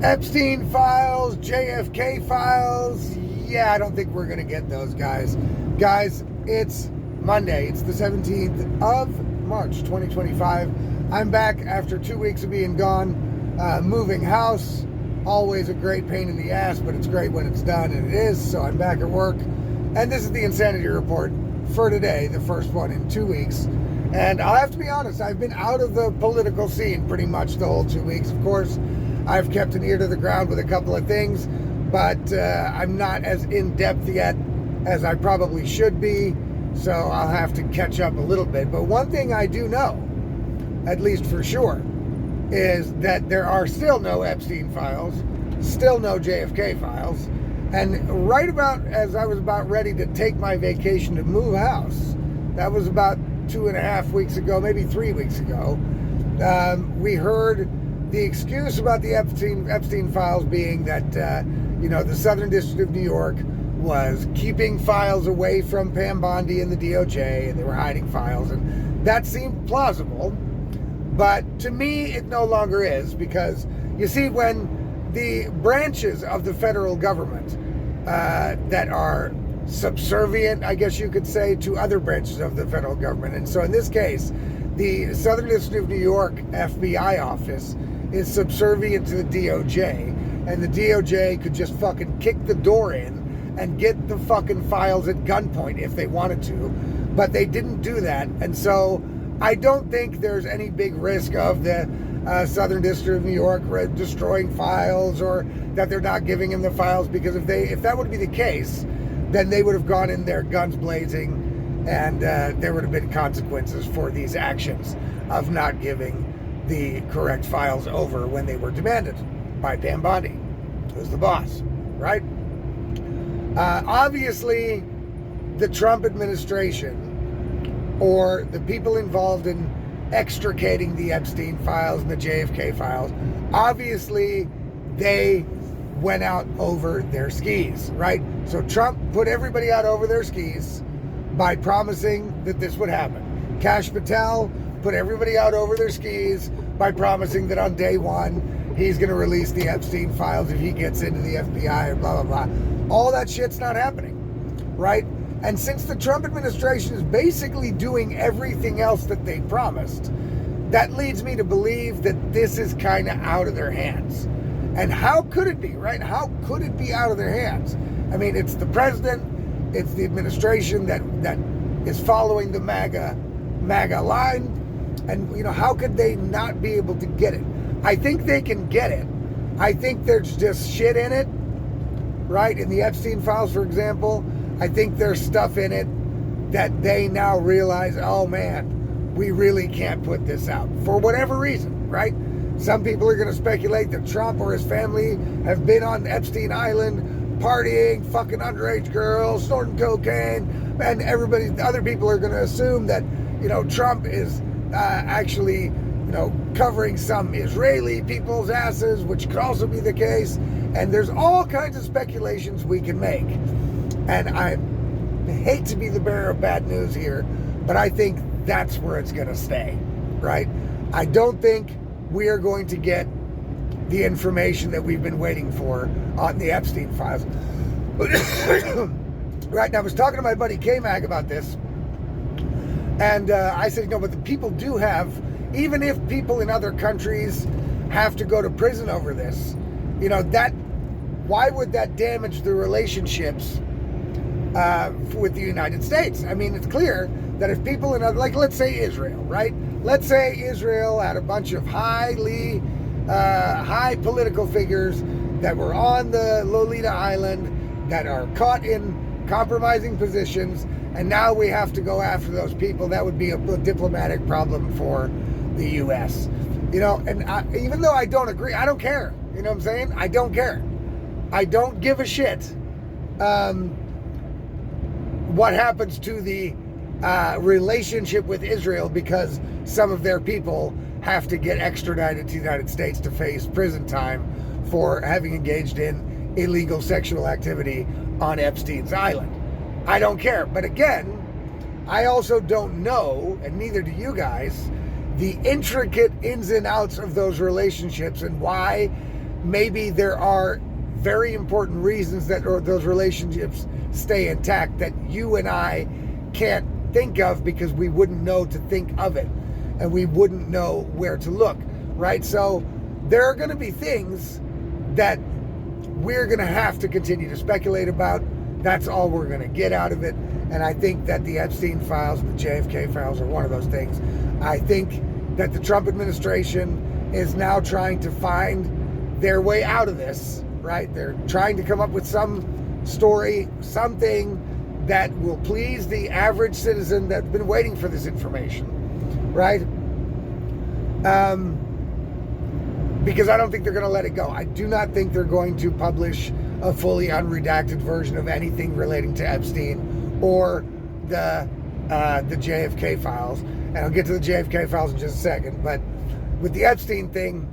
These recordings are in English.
Epstein files, JFK files. Yeah, I don't think we're going to get those, guys. Guys, it's Monday. It's the 17th of March, 2025. I'm back after 2 weeks of being gone, moving house. Always a great pain in the ass, but it's great when it's done, and it is. So I'm back at work. And this is the Insanity Report for today, the first one in 2 weeks. And I'll have to be honest, I've been out of the political scene pretty much the whole 2 weeks. Of course, I've kept an ear to the ground with a couple of things, but I'm not as in-depth yet as I probably should be, so I'll have to catch up a little bit. But one thing I do know, at least for sure, is that there are still no Epstein files, still no JFK files, and right about as I was about ready to take my vacation to move house, that was about 2.5 weeks ago, maybe 3 weeks ago, we heard the excuse about the Epstein files being that, the Southern District of New York was keeping files away from Pam Bondi and the DOJ, and they were hiding files, and that seemed plausible. But to me, it no longer is, because you see, when the branches of the federal government that are subservient, I guess you could say, to other branches of the federal government, and so in this case, the Southern District of New York FBI office is subservient to the DOJ, and the DOJ could just fucking kick the door in and get the fucking files at gunpoint if they wanted to, but they didn't do that. And so I don't think there's any big risk of the Southern District of New York destroying files, or that they're not giving him the files, because if that would be the case, then they would have gone in there guns blazing, and there would have been consequences for these actions of not giving the correct files over when they were demanded by Pam Bondi, who's the boss, right? Obviously, the Trump administration, or the people involved in extricating the Epstein files and the JFK files, obviously they went out over their skis, right? So Trump put everybody out over their skis by promising that this would happen. Kash Patel put everybody out over their skis by promising that on day one, he's going to release the Epstein files if he gets into the FBI, or blah, blah, blah. All that shit's not happening, right? And since the Trump administration is basically doing everything else that they promised, that leads me to believe that this is kind of out of their hands. And how could it be, right? How could it be out of their hands? I mean, it's the president, it's the administration that is following the MAGA line. And, how could they not be able to get it? I think they can get it. I think there's just shit in it, right? In the Epstein files, for example, I think there's stuff in it that they now realize, oh man, we really can't put this out for whatever reason, right? Some people are going to speculate that Trump or his family have been on Epstein Island partying, fucking underage girls, snorting cocaine, and other people are going to assume that, Trump is actually, covering some Israeli people's asses, which could also be the case. And there's all kinds of speculations we can make. And I hate to be the bearer of bad news here, but I think that's where it's going to stay, right? I don't think we are going to get the information that we've been waiting for on the Epstein files. Right, now I was talking to my buddy K-Mag about this, and I said, but the people do have, even if people in other countries have to go to prison over this, why would that damage the relationships with the United States? I mean, it's clear that if people in other, like, let's say Israel, right? Let's say Israel had a bunch of high political figures that were on the Lolita Island that are caught in compromising positions, and now we have to go after those people. That would be a diplomatic problem for the U.S. And even though I don't agree, I don't care. You know what I'm saying? I don't care. I don't give a shit what happens to the relationship with Israel, because some of their people have to get extradited to the United States to face prison time for having engaged in illegal sexual activity on Epstein's Island. I don't care. But again, I also don't know, and neither do you guys, the intricate ins and outs of those relationships and why maybe there are very important reasons that those relationships stay intact that you and I can't think of because we wouldn't know to think of it and we wouldn't know where to look, right? So there are going to be things that we're going to have to continue to speculate about. That's all we're going to get out of it. And I think that the Epstein files and the JFK files are one of those things. I think that the Trump administration is now trying to find their way out of this, right? They're trying to come up with some story, something that will please the average citizen that's been waiting for this information, right? Because I don't think they're going to let it go. I do not think they're going to publish a fully unredacted version of anything relating to Epstein or the JFK files. And I'll get to the JFK files in just a second. But with the Epstein thing,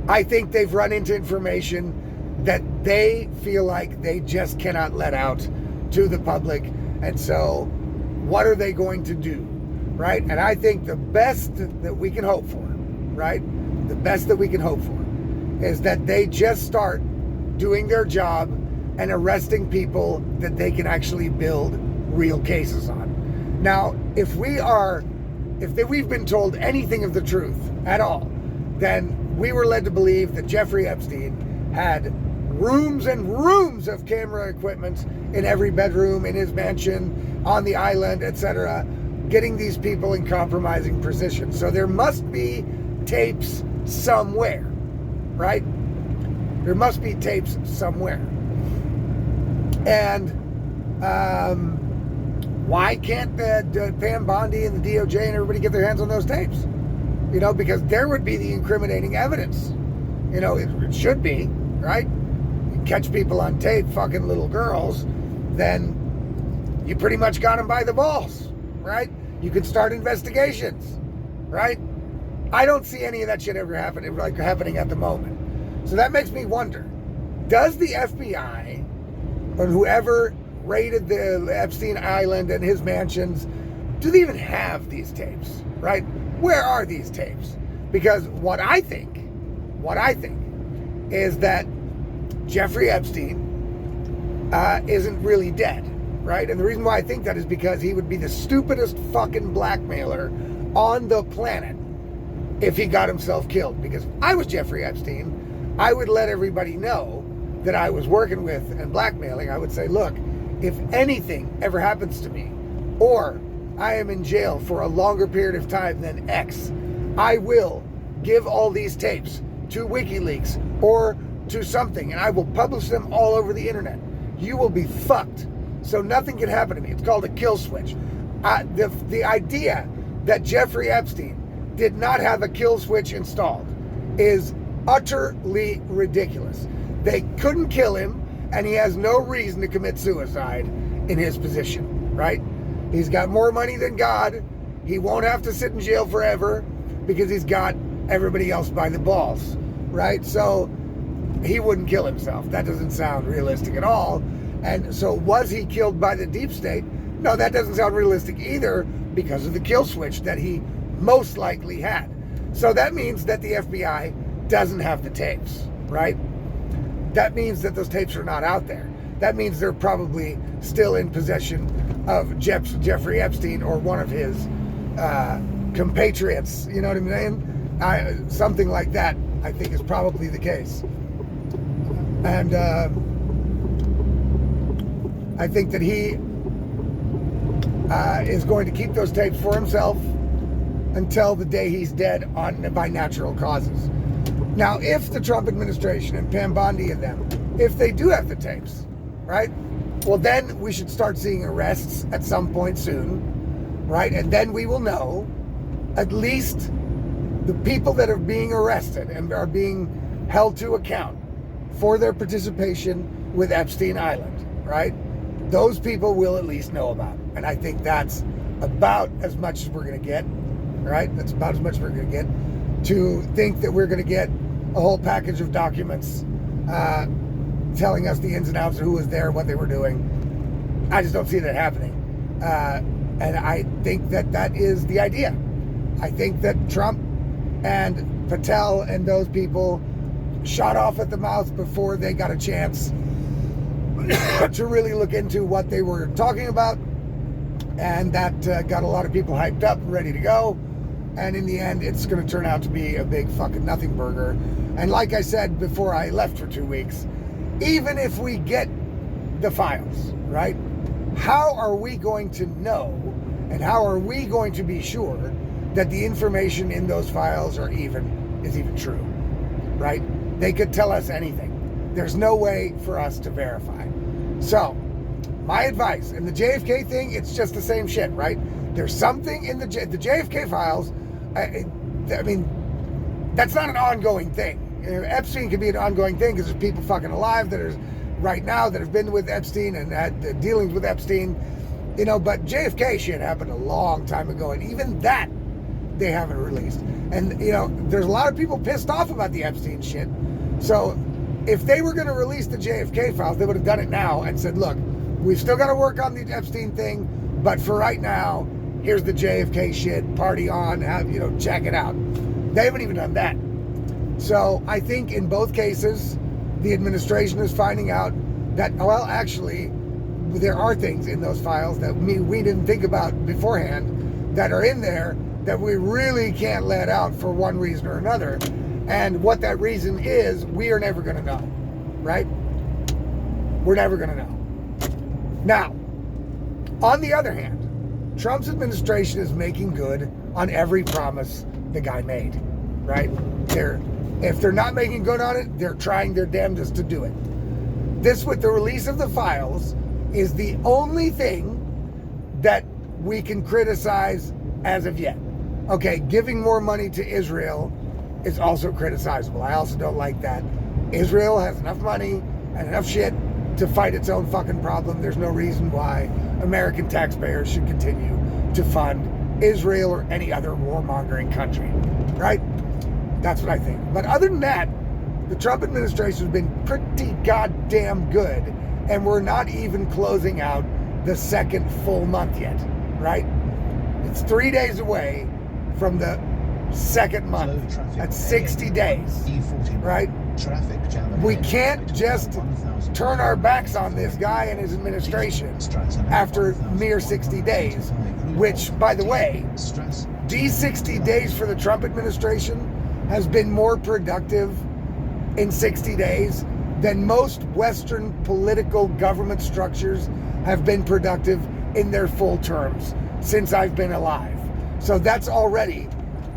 I think they've run into information that they feel like they just cannot let out to the public. And so what are they going to do, right? And I think the best that we can hope for, right? The best that we can hope for is that they just start doing their job and arresting people that they can actually build real cases on. Now, if we've been told anything of the truth at all, then we were led to believe that Jeffrey Epstein had rooms and rooms of camera equipment in every bedroom, in his mansion, on the island, etc., getting these people in compromising positions. So there must be tapes somewhere, right? There must be tapes somewhere. And why can't the Pam Bondi and the DOJ and everybody get their hands on those tapes? You know, because there would be the incriminating evidence. You know, it should be, right? You catch people on tape fucking little girls, then you pretty much got them by the balls, right? You can start investigations, right? I don't see any of that shit ever happening at the moment. So that makes me wonder, does the FBI or whoever raided the Epstein Island and his mansions, do they even have these tapes, right? Where are these tapes? Because what I think is that Jeffrey Epstein isn't really dead, right? And the reason why I think that is because he would be the stupidest fucking blackmailer on the planet if he got himself killed. Because if I was Jeffrey Epstein, I would let everybody know that I was working with and blackmailing. I would say, look, if anything ever happens to me, or I am in jail for a longer period of time than X, I will give all these tapes to WikiLeaks or to something, and I will publish them all over the internet. You will be fucked. So nothing can happen to me. It's called a kill switch. The idea that Jeffrey Epstein did not have a kill switch installed is utterly ridiculous. They couldn't kill him, and he has no reason to commit suicide in his position, right? He's got more money than God. He won't have to sit in jail forever because he's got everybody else by the balls, right? So he wouldn't kill himself. That doesn't sound realistic at all. And so was he killed by the deep state? No, that doesn't sound realistic either because of the kill switch that he most likely had. So that means that the FBI doesn't have the tapes, right? That means that those tapes are not out there. That means they're probably still in possession of Jeffrey Epstein or one of his compatriots. You know what I mean? Something like that, I think, is probably the case. And I think that he is going to keep those tapes for himself until the day he's dead by natural causes. Now, if the Trump administration and Pam Bondi and them, if they do have the tapes, right? Well, then we should start seeing arrests at some point soon, right? And then we will know at least the people that are being arrested and are being held to account for their participation with Epstein Island, right? Those people will at least know about it. And I think that's about as much as we're going to get, right? That's about as much as we're going to get. To think that we're going to get a whole package of documents telling us the ins and outs of who was there, what they were doing, I just don't see that happening. And I think that that is the idea. I think that Trump and Patel and those people shot off at the mouth before they got a chance to really look into what they were talking about. And that got a lot of people hyped up and ready to go. And in the end, it's going to turn out to be a big fucking nothing burger. And like I said before I left for 2 weeks, even if we get the files, right? How are we going to know, and how are we going to be sure that the information in those files is even true, right? They could tell us anything. There's no way for us to verify. So, my advice, and the JFK thing, it's just the same shit, right? There's something in the JFK files. I mean, that's not an ongoing thing. Epstein could be an ongoing thing because there's people fucking alive that are right now that have been with Epstein and had dealings with Epstein, but JFK shit happened a long time ago, and even that they haven't released. And, there's a lot of people pissed off about the Epstein shit. So if they were going to release the JFK files, they would have done it now and said, look, we've still got to work on the Epstein thing, but for right now, here's the JFK shit, party on, check it out. They haven't even done that. So I think in both cases, the administration is finding out that, well, actually, there are things in those files that we didn't think about beforehand that are in there that we really can't let out for one reason or another. And what that reason is, we are never going to know, right? We're never going to know. Now, on the other hand, Trump's administration is making good on every promise the guy made, right? If they're not making good on it, they're trying their damnedest to do it. This, with the release of the files, is the only thing that we can criticize as of yet. Okay, giving more money to Israel is also criticizable. I also don't like that. Israel has enough money and enough shit to fight its own fucking problem. There's no reason why American taxpayers should continue to fund Israel or any other warmongering country, right? That's what I think. But other than that, the Trump administration has been pretty goddamn good, and we're not even closing out the second full month yet, right? It's 3 days away from the second month. That's 60 days, right? We can't just turn our backs on this guy and his administration after mere 60 days, which, by the way, these 60 days for the Trump administration has been more productive in 60 days than most Western political government structures have been productive in their full terms since I've been alive. So that's already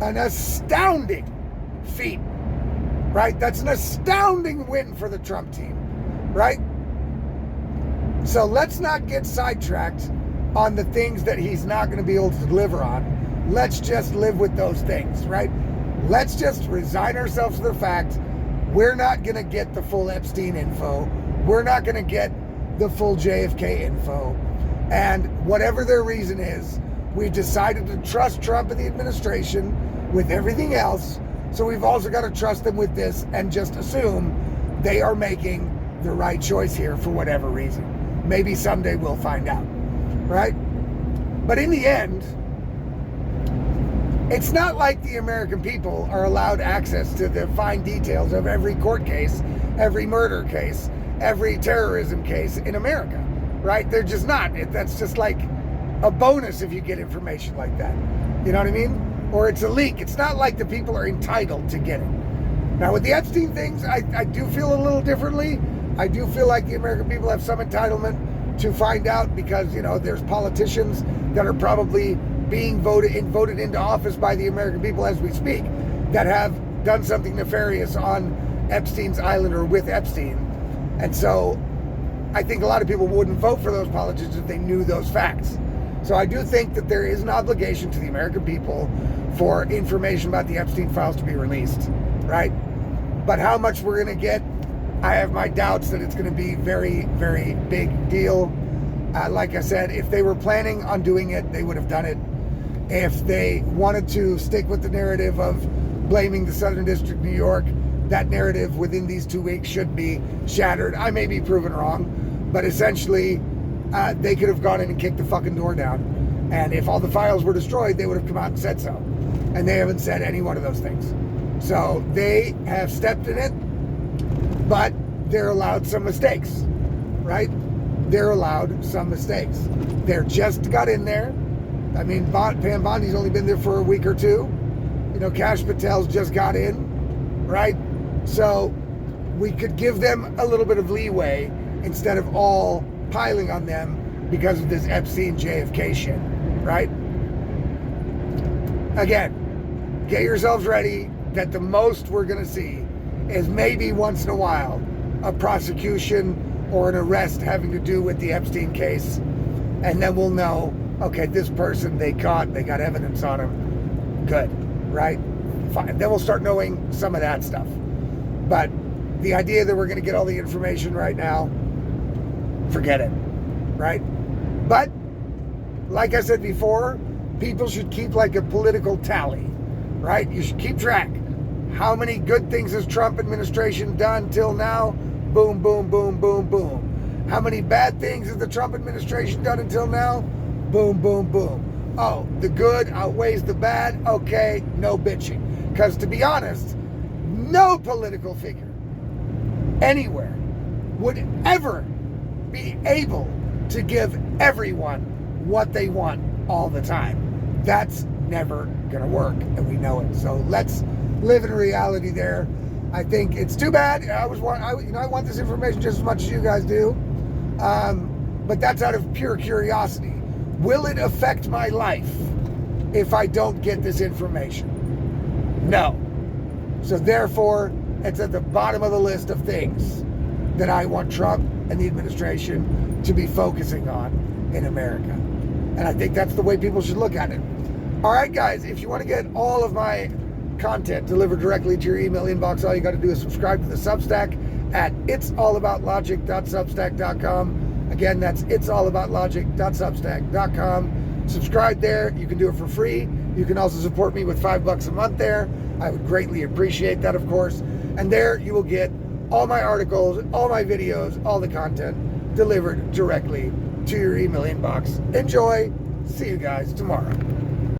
an astounding feat, right? That's an astounding win for the Trump team, right? So let's not get sidetracked on the things that he's not going to be able to deliver on. Let's just live with those things, right? Let's just resign ourselves to the fact we're not going to get the full Epstein info. We're not going to get the full JFK info. And whatever their reason is, we've decided to trust Trump and the administration with everything else. So we've also got to trust them with this and just assume they are making the right choice here for whatever reason. Maybe someday we'll find out, right? But in the end, it's not like the American people are allowed access to the fine details of every court case, every murder case, every terrorism case in America, right? They're just not. That's just like a bonus if you get information like that. You know what I mean? Or it's a leak. It's not like the people are entitled to get it. Now, with the Epstein things, I do feel a little differently. I do feel like the American people have some entitlement to find out because, there's politicians that are probably being voted into office by the American people as we speak that have done something nefarious on Epstein's island or with Epstein. And so I think a lot of people wouldn't vote for those politicians if they knew those facts. So I do think that there is an obligation to the American people for information about the Epstein files to be released, right? But how much we're going to get, I have my doubts that it's going to be very, very big deal. Like I said, if they were planning on doing it, they would have done it. If they wanted to stick with the narrative of blaming the Southern District of New York, that narrative within these 2 weeks should be shattered. I may be proven wrong, but essentially they could have gone in and kicked the fucking door down. And if all the files were destroyed, they would have come out and said so. And they haven't said any one of those things. So they have stepped in it, but they're allowed some mistakes, right? They're allowed some mistakes. They're just got in there. I mean, Pam Bondi's only been there for a week or two. You know, Kash Patel's just got in, right? So we could give them a little bit of leeway instead of all piling on them because of this Epstein JFK shit, right? Again, get yourselves ready that the most we're going to see is maybe once in a while a prosecution or an arrest having to do with the Epstein case. And then we'll know, okay, this person they got evidence on him. Good, right? Fine. Then we'll start knowing some of that stuff. But the idea that we're going to get all the information right now, forget it, right? But, like I said before, people should keep like a political tally, right? You should keep track. How many good things has Trump administration done till now? Boom, boom, boom, boom, boom. How many bad things has the Trump administration done until now? Boom, boom, boom. Oh, the good outweighs the bad? Okay, no bitching. Because to be honest, no political figure anywhere would ever be able to give everyone what they want all the time. That's never going to work, and we know it. So let's live in reality there. I think it's too bad. I want this information just as much as you guys do, but that's out of pure curiosity. Will it affect my life if I don't get this information? No. So therefore, it's at the bottom of the list of things that I want Trump and the administration to be focusing on in America. And I think that's the way people should look at it. All right, guys, if you want to get all of my content delivered directly to your email inbox, all you got to do is subscribe to the Substack at it'sallaboutlogic.substack.com. Again, that's it'sallaboutlogic.substack.com. Subscribe there. You can do it for free. You can also support me with $5 a month there. I would greatly appreciate that, of course. And there you will get all my articles, all my videos, all the content delivered directly to your email inbox. Enjoy. See you guys tomorrow.